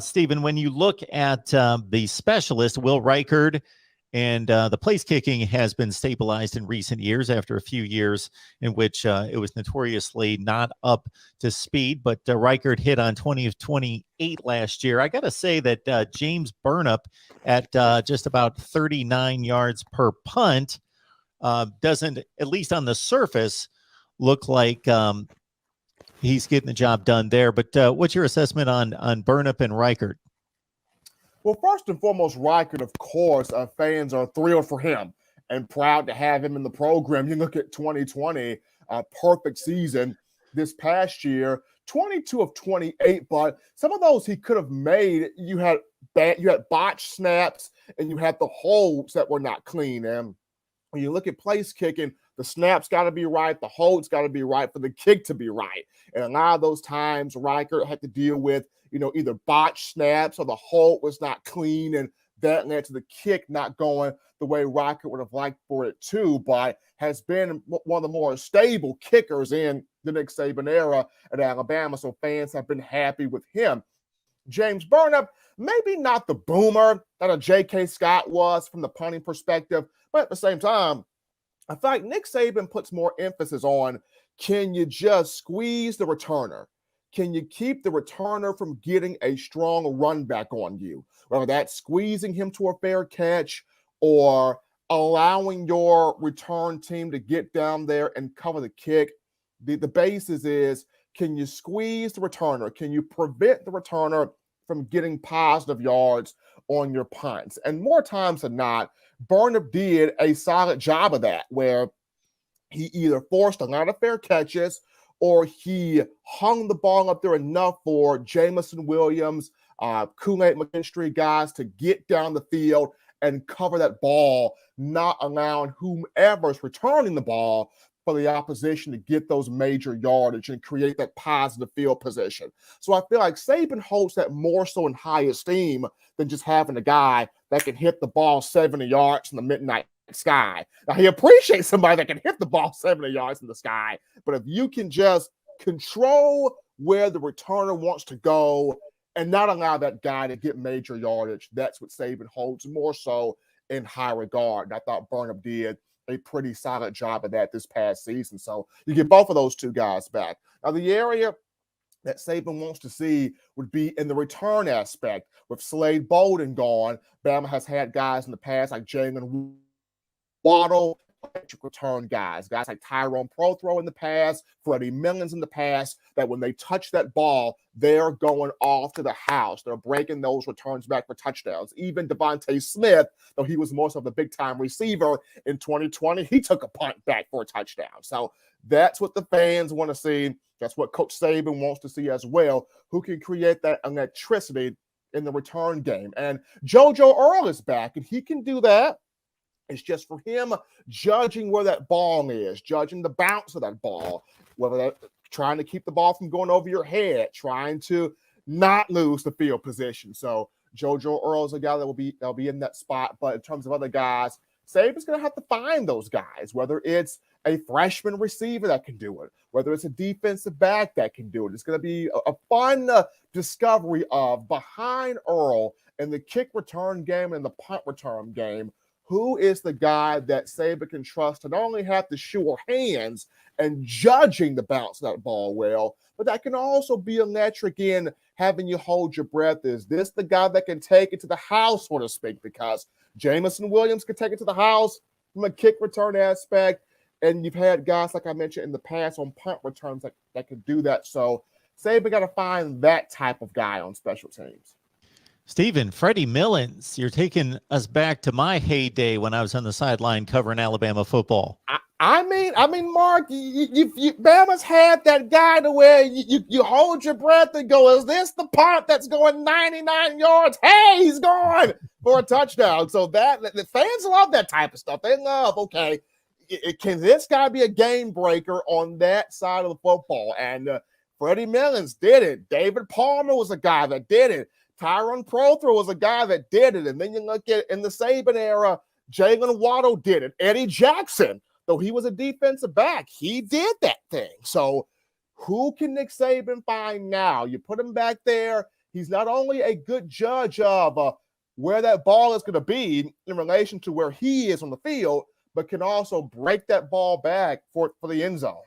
Stephen, when you look at the specialist, Will Reicherd, and the place kicking has been stabilized in recent years after a few years in which it was notoriously not up to speed. But Reicherd hit on 20 of 28 last year. I got to say that James Burnup at just about 39 yards per punt doesn't, at least on the surface, look like he's getting the job done there. But what's your assessment on Burnup and Reicherd? Well, first and foremost, Reicherd, of course, fans are thrilled for him and proud to have him in the program. You look at 2020, perfect season this past year, 22 of 28, but some of those he could have made. You had botched snaps, and you had the holds that were not clean. And when you look at place kicking, the snap's got to be right, the hold's got to be right for the kick to be right. And a lot of those times, Reicherd had to deal with either botched snaps or the hold was not clean, and that led to the kick not going the way Reicherd would have liked for it to, but has been one of the more stable kickers in the Nick Saban era at Alabama, so fans have been happy with him. James Burnup, maybe not the boomer that a J.K. Scott was from the punting perspective, but at the same time, I feel like Nick Saban puts more emphasis on, can you just squeeze the returner? Can you keep the returner from getting a strong run back on you? Whether that's squeezing him to a fair catch or allowing your return team to get down there and cover the kick. The basis is, can you squeeze the returner? Can you prevent the returner from getting positive yards on your punts? And more times than not, Burnup did a solid job of that, where he either forced a lot of fair catches or he hung the ball up there enough for Jamison Williams, Kool-Aid McKinstry guys to get down the field and cover that ball, not allowing whomever's returning the ball for the opposition to get those major yardage and create that positive field position. So I feel like Saban holds that more so in high esteem than just having a guy that can hit the ball 70 yards in the midnight sky. Now, he appreciates somebody that can hit the ball 70 yards in the sky, but if you can just control where the returner wants to go and not allow that guy to get major yardage, that's what Saban holds more so in high regard. And I thought Burnup did a pretty solid job of that this past season. So you get both of those two guys back. Now, the area that Saban wants to see would be in the return aspect. With Slade Bolden gone, Bama has had guys in the past like Jalen Waddle, return guys like Tyrone Prothro in the past, Freddie Millins in the past, that when they touch that ball, they're going off to the house. They're breaking those returns back for touchdowns. Even Devontae Smith, though he was more of the big-time receiver in 2020, he took a punt back for a touchdown. So that's what the fans want to see. That's what Coach Saban wants to see as well, who can create that electricity in the return game. And JoJo Earle is back, and he can do that. It's just for him judging where that ball is, judging the bounce of that ball, whether that trying to keep the ball from going over your head, trying to not lose the field position. So JoJo Earle is a guy that'll be in that spot. But in terms of other guys, Saban's going to have to find those guys, whether it's a freshman receiver that can do it, whether it's a defensive back that can do it. It's going to be a fun discovery of, behind Earle in the kick return game and the punt return game, who is the guy that Saban can trust to not only have the sure hands and judging the bounce of that ball well, but that can also be electric in having you hold your breath. Is this the guy that can take it to the house, so to speak? Because Jamison Williams can take it to the house from a kick return aspect, and you've had guys, like I mentioned in the past, on punt returns that can do that. So Saban got to find that type of guy on special teams. Stephen, Freddie Millins, you're taking us back to my heyday when I was on the sideline covering Alabama football. I mean, Mark, Bama's had that guy to where you hold your breath and go, is this the punt that's going 99 yards? Hey, he's gone for a touchdown. So that the fans love that type of stuff. They love, okay, can this guy be a game breaker on that side of the football? And Freddie Millins did it. David Palmer was a guy that did it. Tyrone Prothro was a guy that did it. And then you look at, in the Saban era, Jalen Waddle did it. Eddie Jackson, though he was a defensive back, he did that thing. So who can Nick Saban find now? You put him back there. he's not only a good judge of where that ball is going to be in relation to where he is on the field, but can also break that ball back for the end zone.